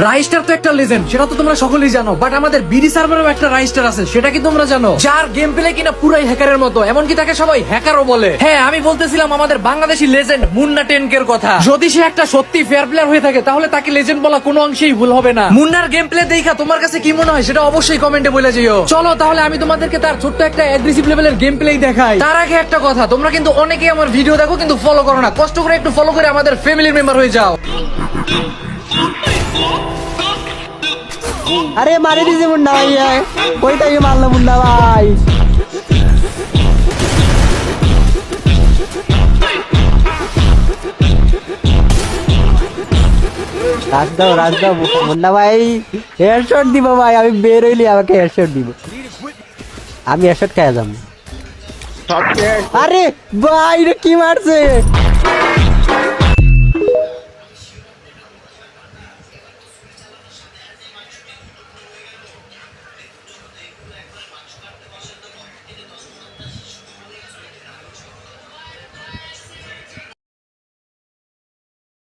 রাইস্টার তো একটা লেজেন্ড, সেটা তো তোমরা সকলেই জানো, বাট আমাদের বিডি সার্ভারেও একটা রাইস্টার আছে, সেটা কি তোমরা জানো? যার গেম প্লে কিনা পুরাই হ্যাকারের মতো, এমনকি তাকে সবাই হ্যাকারও বলে। হ্যাঁ, আমি বলতেছিলাম আমাদের বাংলাদেশি লেজেন্ড মুন্না টেনকের কথা। যদি সে একটা সত্যি ফেয়ার প্লেয়ার হয়ে থাকে তাহলে তাকে লেজেন্ড বলা কোনো অংশেই ভুল হবে না। মুন্নার গেম প্লে দেখা তোমার কাছে কি মনে হয় সেটা অবশ্যই কমেন্টে বলে যেও। চলো তাহলে আমি তোমাদেরকে তার ছোট্ট একটা অ্যাগ্রেসিভ লেভেলের গেম প্লেই দেখাই। তার আগে একটা কথা, তোমরা কিন্তু অনেকেই আমার ভিডিও দেখো কিন্তু ফলো করো না, কষ্ট করে একটু ফলো করে আমাদের ফ্যামিলির মেম্বার হয়ে যাও। আরে মারি দিছে মুন্না ভাই, ওইটাকে মারলো মুন্না ভাই। রাজ দাও মুন্না ভাই, হেডশট দিব ভাই, আমি বের হইলি আমাকে হেডশট দিব, আমি হেডশট খাই যাবো। আরে ভাই রে কি মারছে।